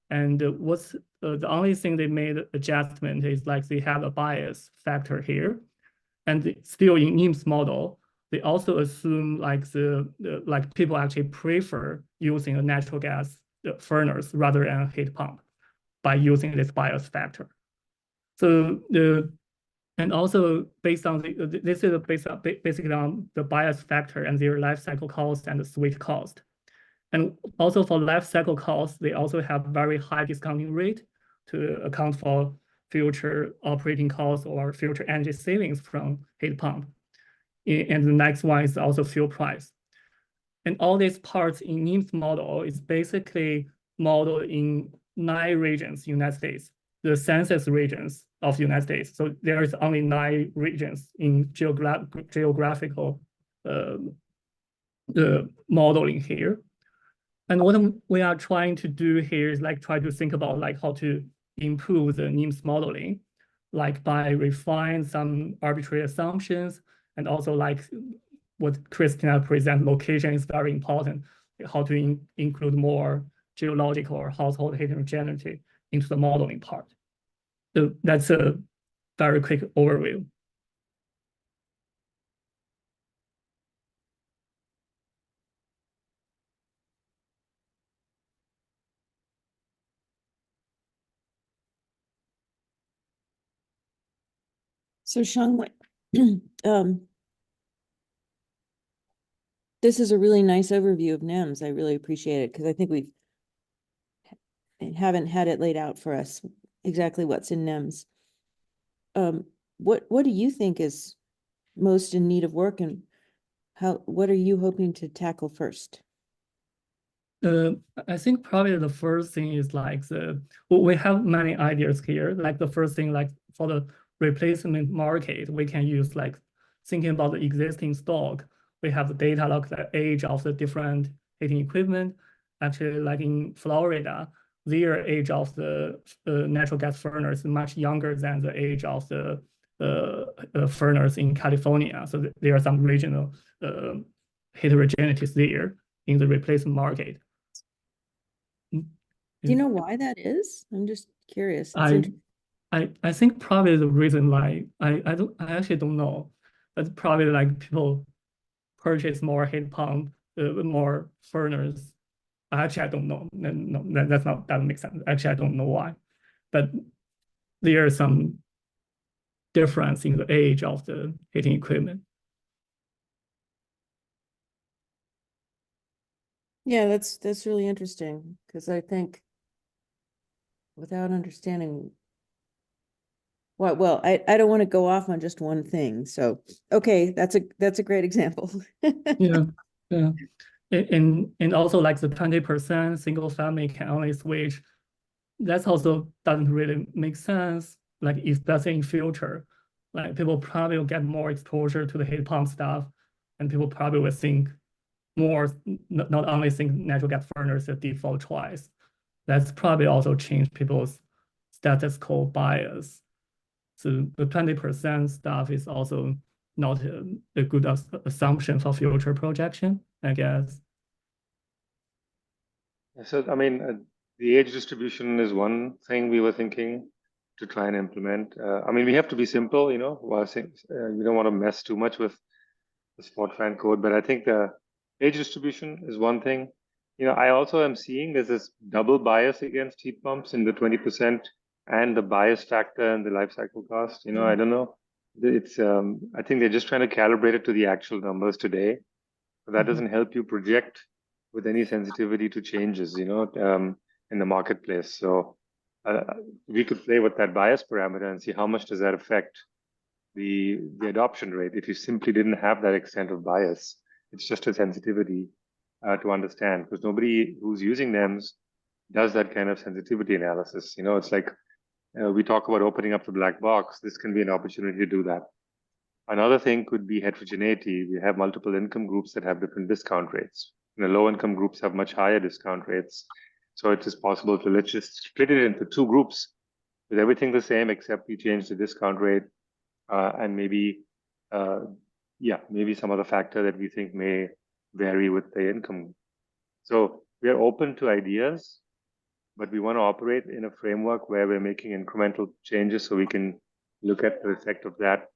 And what's the only thing they made adjustment is like they have a bias factor here. And still in NEMS model, they also assume like like people actually prefer using a natural gas furnace rather than a heat pump by using this bias factor. So and also based on this is basically on the bias factor and their life cycle cost and the switch cost. And also for life cycle costs, they also have very high discounting rate to account for future operating costs or future energy savings from heat pump. And the next one is also fuel price. And all these parts in NEMS model is basically modeled in 9 regions, United States, the census regions of United States. So there is only 9 regions in geographical modeling here. And what we are trying to do here is like try to think about like how to improve the NEMS modeling, like by refine some arbitrary assumptions, and also like what Christina present, location is very important, how to include more geological or household heterogeneity into the modeling part. So that's a very quick overview. So Shangwei, this is a really nice overview of NEMS. I really appreciate it because I think we haven't had it laid out for us exactly what's in NEMS. What do you think is most in need of work, and what are you hoping to tackle first? I think probably the first thing is like we have many ideas here. Like the first thing, like for the replacement market, we can use like thinking about the existing stock. We have the data like the age of the different heating equipment. Actually, like in Florida, their age of the natural gas furnace is much younger than the age of the furnace in California. So there are some regional heterogeneities there in the replacement market. Do you know why that is? I'm just curious. I think probably the reason like I actually don't know, but probably like people purchase more heat pump, more furnace. Actually, I don't know. No, that doesn't make sense. Actually, I don't know why, but there is some difference in the age of the heating equipment. Yeah, that's really interesting because I think without understanding I don't want to go off on just one thing. So, okay, that's a great example. Yeah, yeah. And also like the 20% single family can only switch. That's also doesn't really make sense. Like especially in future, like people probably will get more exposure to the heat pump stuff, and people probably will think more, not only think natural gas furnace the default choice. That's probably also changed people's status quo bias. So the 20% stuff is also not a good assumption for future projection, I guess. So, I mean, the age distribution is one thing we were thinking to try and implement. I mean, we have to be simple, you know, while saying we don't want to mess too much with the spot fan code, but I think the age distribution is one thing. You know, I also am seeing there's this double bias against heat pumps in the 20% and the bias factor and the life cycle cost. You know, I don't know. It's I think they're just trying to calibrate it to the actual numbers today. But that doesn't help you project with any sensitivity to changes, you know, in the marketplace. So we could play with that bias parameter and see how much does that affect the adoption rate if you simply didn't have that extent of bias. It's just a sensitivity to understand, because nobody who's using NEMS does that kind of sensitivity analysis. You know, it's like we talk about opening up the black box. This can be an opportunity to do that. Another thing could be heterogeneity. We have multiple income groups that have different discount rates. You know, low income groups have much higher discount rates. So it is possible to let's just split it into two groups with everything the same, except we change the discount rate and maybe, maybe some other factor that we think may vary with the income. So we are open to ideas, but we want to operate in a framework where we're making incremental changes so we can look at the effect of that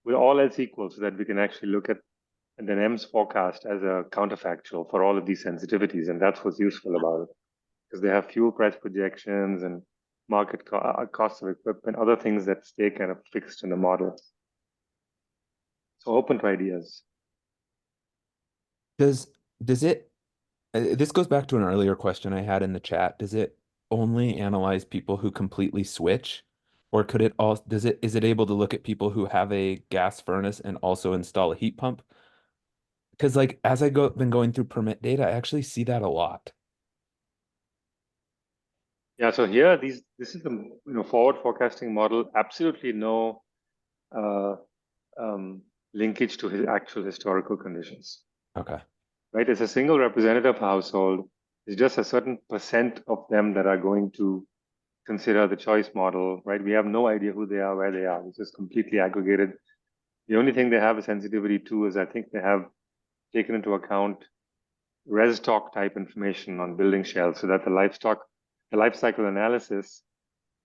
with all else equal, so that we can actually look at the NEMS forecast as a counterfactual for all of these sensitivities. And that's what's useful about it, because they have fuel price projections and market costs of equipment, other things that stay kind of fixed in the model. So open to ideas. Does it, this goes back to an earlier question I had in the chat. Does it only analyze people who completely switch? Or could it also, is it able to look at people who have a gas furnace and also install a heat pump? Because like as been going through permit data, I actually see that a lot. Yeah, so here this is the forward forecasting model. Absolutely no linkage to his actual historical conditions. Okay. Right, it's a single representative household. It's just a certain percent of them that are going to consider the choice model, right? We have no idea who they are, where they are. It's just completely aggregated. The only thing they have a sensitivity to is I think they have taken into account res stock type information on building shells, so that the life cycle analysis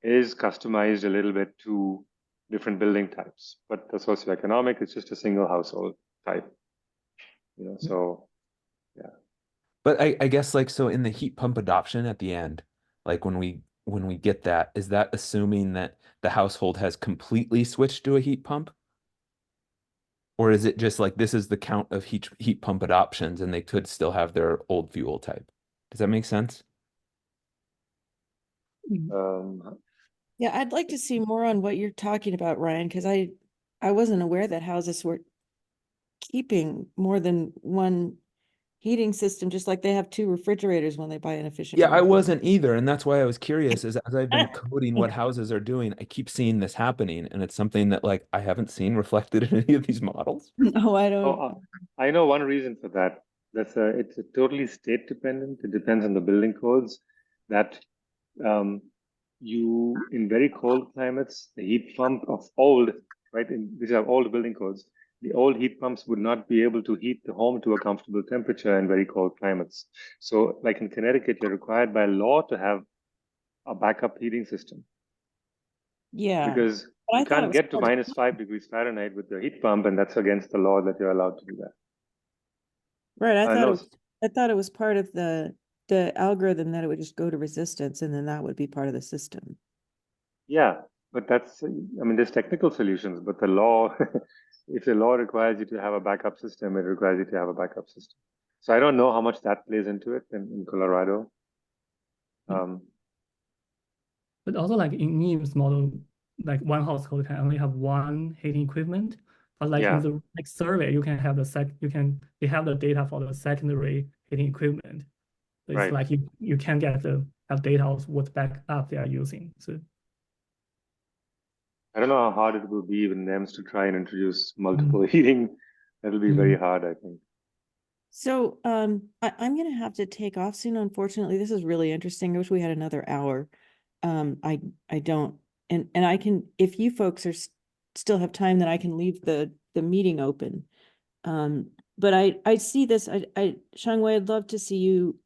is customized a little bit to different building types. But the socioeconomic is just a single household type. You know, so yeah. But I guess like, so in the heat pump adoption at the end, like when we get that, is that assuming that the household has completely switched to a heat pump? Or is it just like this is the count of heat pump adoptions and they could still have their old fuel type? Does that make sense? Yeah, I'd like to see more on what you're talking about, Ryan, because I wasn't aware that houses were keeping more than one heating system, just like they have two refrigerators when they buy an efficient. Yeah, I wasn't either. And that's why I was curious, is as I've been coding what Yeah. houses are doing, I keep seeing this happening. And it's something that like I haven't seen reflected in any of these models. No, I don't. Oh, I know one reason for that. It's a totally state dependent. It depends on the building codes. That you in very cold climates, the heat pump of old, right? These are old building codes. The old heat pumps would not be able to heat the home to a comfortable temperature in very cold climates. So, like in Connecticut, you're required by law to have a backup heating system. Yeah. Because you can't get to -5 degrees Fahrenheit with the heat pump, and that's against the law that you're allowed to do that. Right. I thought it was part of the algorithm that it would just go to resistance and then that would be part of the system. Yeah, but that's, I mean, there's technical solutions, but the law, if the law requires you to have a backup system, it requires you to have a backup system. So I don't know how much that plays into it in Colorado. But also like in NEMS model, like one household can only have one heating equipment. But like Yeah. in the like survey, you can have they have the data for the secondary heating equipment. So it's Right. like you can get have data of what backup they are using. So I don't know how hard it will be with NEMS to try and introduce multiple heating. That'll be very hard, I think. So I'm gonna have to take off soon. Unfortunately, this is really interesting. I wish we had another hour. I don't, and I can, if you folks are still have time, then I can leave the meeting open. But I see this. Shangwei, I'd love to see you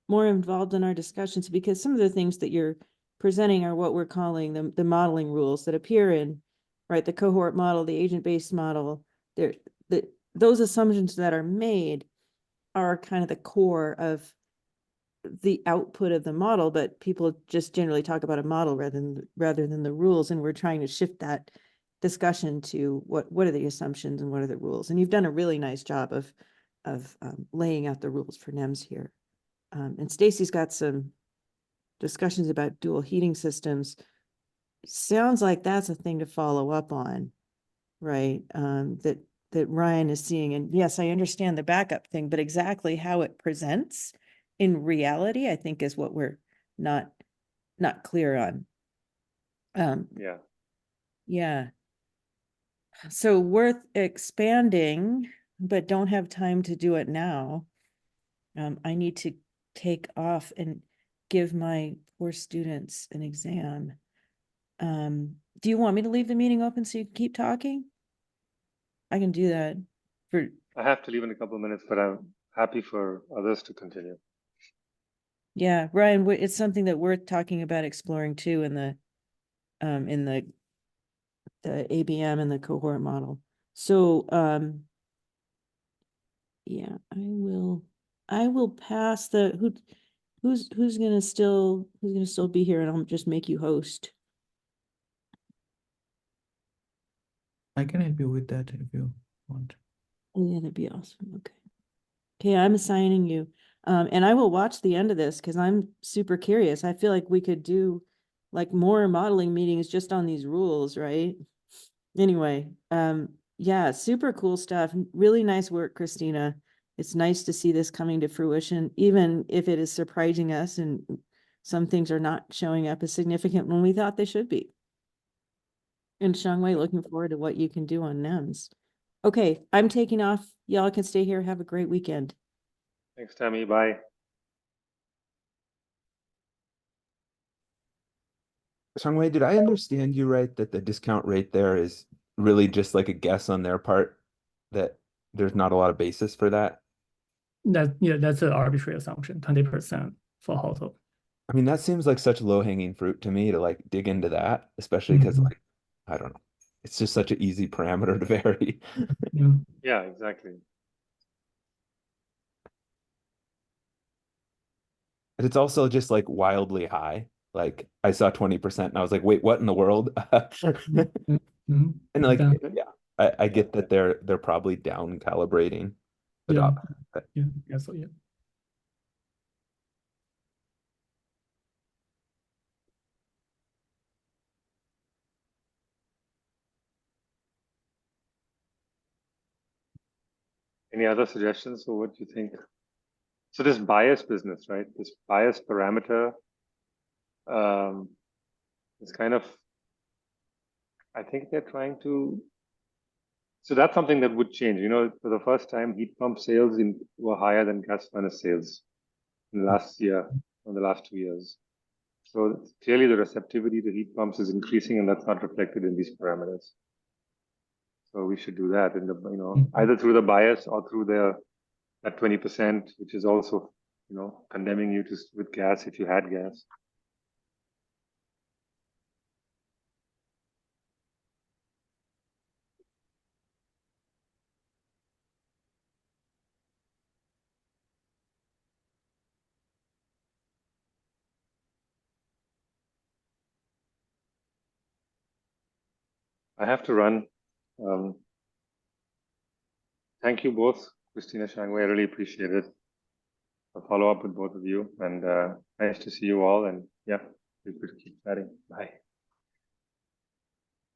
more involved in our discussions, because some of the things that you're presenting are what we're calling the modeling rules that appear in, right, the cohort model, the agent-based model. Those assumptions that are made are kind of the core of the output of the model, but people just generally talk about a model rather than the rules, and we're trying to shift that discussion to what are the assumptions and what are the rules. And you've done a really nice job of laying out the rules for NEMS here. And Stacy's got some discussions about dual heating systems. Sounds like that's a thing to follow up on, right? That Ryan is seeing. And yes, I understand the backup thing, but exactly how it presents in reality, I think, is what we're not clear on. Yeah. Yeah. So worth expanding, but don't have time to do it now. I need to take off and give my poor students an exam. Do you want me to leave the meeting open so you can keep talking? I can do that. I have to leave in a couple of minutes, but I'm happy for others to continue. Yeah, Ryan, it's something that we're talking about exploring too in the ABM and the cohort model. So yeah, I will pass the who's gonna still be here, and I'll just make you host. I can help you with that if you want. Oh, yeah, that'd be awesome. Okay. Okay, I'm assigning you. And I will watch the end of this because I'm super curious. I feel like we could do like more modeling meetings just on these rules, right? Anyway, yeah, super cool stuff. Really nice work, Christina. It's nice to see this coming to fruition, even if it is surprising us and some things are not showing up as significant when we thought they should be. And Shangwei, looking forward to what you can do on NEMS. Okay, I'm taking off. Y'all can stay here. Have a great weekend. Thanks, Tammy. Bye. Shangwei, did I understand you right that the discount rate there is really just like a guess on their part, that there's not a lot of basis for that? That's an arbitrary assumption, 20% for household. I mean, that seems like such low-hanging fruit to me to like dig into that, especially because like, I don't know, it's just such an easy parameter to vary. Yeah, exactly. And it's also just like wildly high. Like I saw 20% and I was like, wait, what in the world? And like, yeah, I get that they're probably down calibrating the Yeah. but Yeah. So yeah. Any other suggestions for what you think? So this bias business, right? This bias parameter is kind of, I think they're trying to, so that's something that would change. You know, for the first time, heat pump sales were higher than gas furnace sales in the last year, or the last 2 years. So clearly the receptivity to heat pumps is increasing, and that's not reflected in these parameters. So we should do that in the, you know, either through the bias or through that 20%, which is also, you know, condemning you to with gas if you had gas. I have to run. Thank you both Christina, Shangwei, I really appreciate it. I'll follow up with both of you, and nice to see you all. And yeah, we could keep chatting. Bye.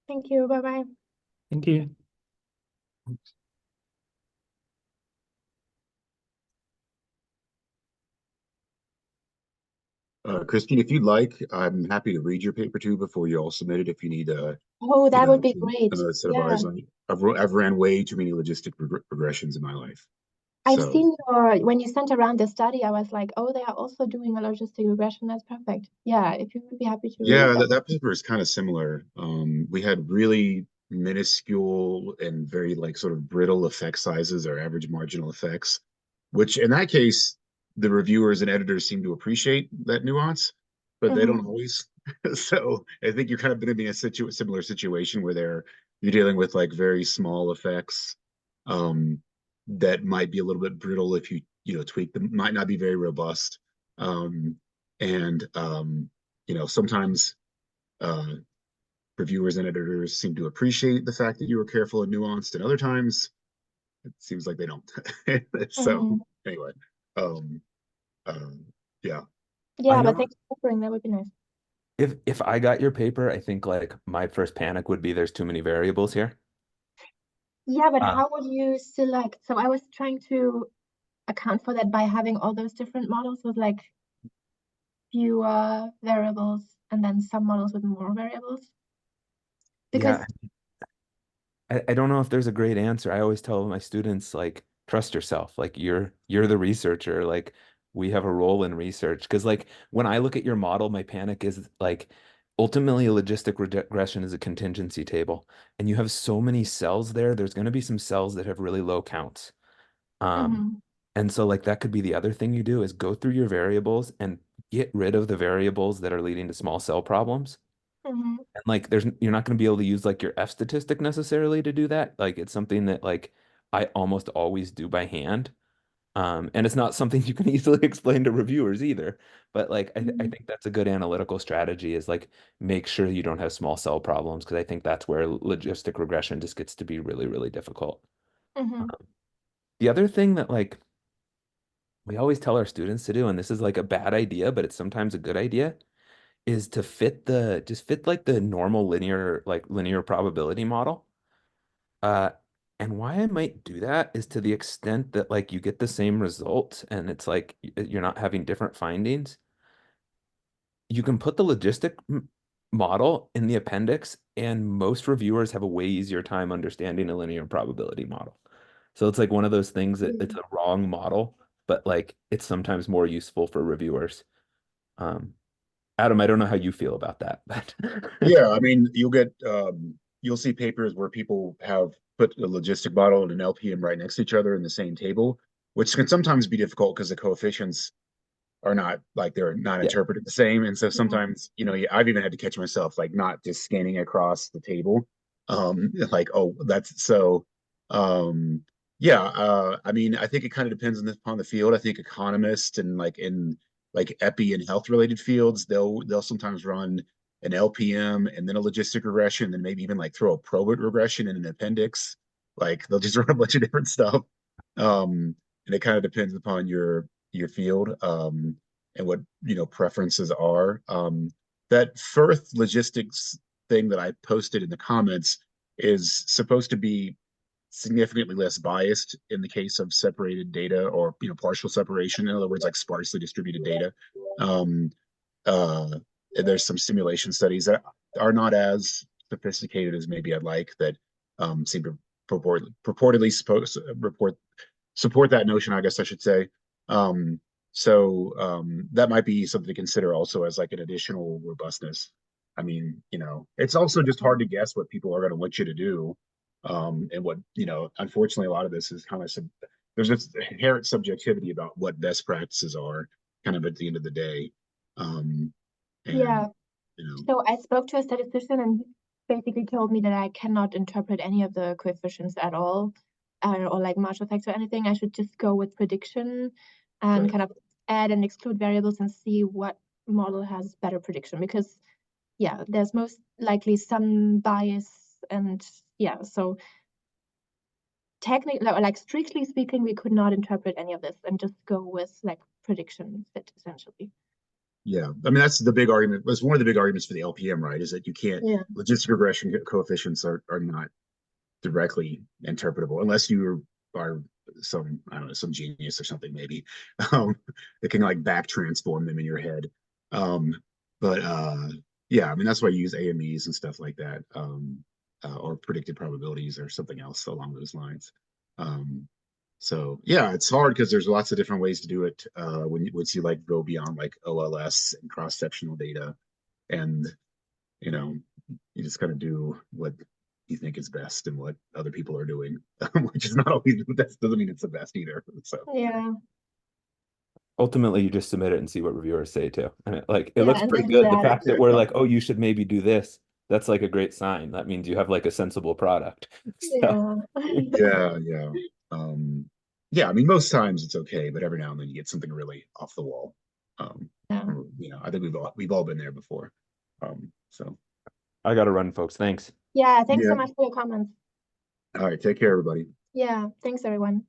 Thank you. Bye bye. Thank you. Christine, if you'd like, I'm happy to read your paper too before you all submit it. If you need Oh, you that know, would be great. another set of Yeah. eyes on you. I've ran way too many logistic regressions in my life. I've So seen your, when you sent around the study, I was like, oh, they are also doing a logistic regression. That's perfect. Yeah, if you would be happy to read yeah, that. that paper is kind of similar. We had really minuscule and very like sort of brittle effect sizes or average marginal effects, which in that case, the reviewers and editors seem to appreciate that nuance, but they don't always. So I think you're kind of going to be in a similar situation where you're dealing with like very small effects that might be a little bit brittle if you tweak them, might not be very robust. And sometimes reviewers and editors seem to appreciate the fact that you were careful and nuanced, and other times it seems like they don't. So anyway, um, yeah. Yeah, but know- thanks for offering. That would be nice. If I got your paper, I think like my first panic would be there's too many variables here. Yeah, but how would you select? So I was trying to account for that by having all those different models with like fewer variables and then some models with more variables. Because Yeah, I don't know if there's a great answer. I always tell my students like trust yourself. Like you're the researcher. Like we have a role in research. Because like when I look at your model, my panic is like ultimately a logistic regression is a contingency table. And you have so many cells there. There's going to be some cells that have really low counts. And so like that could be the other thing you do is go through your variables and get rid of the variables that are leading to small cell problems. And like you're not going to be able to use like your F statistic necessarily to do that. Like it's something that like I almost always do by hand. And it's not something you can easily explain to reviewers either. But like I think that's a good analytical strategy is like make sure you don't have small cell problems because I think that's where logistic regression just gets to be really, really difficult. The other thing that like we always tell our students to do, and this is like a bad idea, but it's sometimes a good idea, is to just fit like the normal linear probability model. Uh, and why I might do that is to the extent that like you get the same result and it's like you're not having different findings. You can put the logistic model in the appendix, and most reviewers have a way easier time understanding a linear probability model. So it's like one of those things that it's a wrong model, but like it's sometimes more useful for reviewers. Adam, I don't know how you feel about that, but Yeah, I mean, you'll see papers where people have put a logistic model and an LPM right next to each other in the same table, which can sometimes be difficult because the coefficients are not like they're not Yeah. interpreted the same. And so sometimes, I've even had to catch myself like not just scanning across the table. Like, oh, that's so I mean, I think it kind of depends upon the field. I think economists and like in like epi and health related fields, they'll sometimes run an LPM and then a logistic regression, and maybe even like throw a probit regression in an appendix. Like they'll just run a bunch of different stuff. And it kind of depends upon your field and what preferences are. That Firth logistics thing that I posted in the comments is supposed to be significantly less biased in the case of separated data or partial separation. In other words, like sparsely distributed data. There's some simulation studies that are not as sophisticated as maybe I'd like that seem to purportedly support that notion, I guess I should say. That might be something to consider also as like an additional robustness. I mean, it's also just hard to guess what people are going to want you to do. And what, unfortunately, a lot of this is kind of there's this inherent subjectivity about what best practices are kind of at the end of the day. Yeah. So I spoke to a statistician and he basically told me that I cannot interpret any of the coefficients at all, or like marginal effects or anything. I should just go with prediction and kind of add and exclude variables and see what model has better prediction, because yeah, there's most likely some bias, and yeah, so technically, like strictly speaking, we could not interpret any of this and just go with like prediction fit essentially. Yeah, I mean that's the big argument. Was one of the big arguments for the LPM, right? Is that you can't logistic regression coefficients are not directly interpretable unless you are some, I don't know, some genius or something maybe that can like back transform them in your head. But yeah, I mean that's why you use AMEs and stuff like that, or predicted probabilities or something else along those lines. So yeah, it's hard because there's lots of different ways to do it once you like go beyond like OLS and cross-sectional data, and you know, you just kind of do what you think is best and what other people are doing, which is not always, that doesn't mean it's the best either. So yeah, Ultimately, you just submit it and see what reviewers say too. And it looks and pretty then good. The that fact that we're like, oh, you should maybe do this, that's like a great sign. That means you have like a sensible product. So, yeah. yeah, I mean most times it's okay, but every now and then you get something really off the wall. Yeah. You know, I think we've all been there before. So I gotta run, folks. Thanks. Yeah, thanks Yeah. so much for your comments. All right, take care, everybody. Yeah, thanks everyone.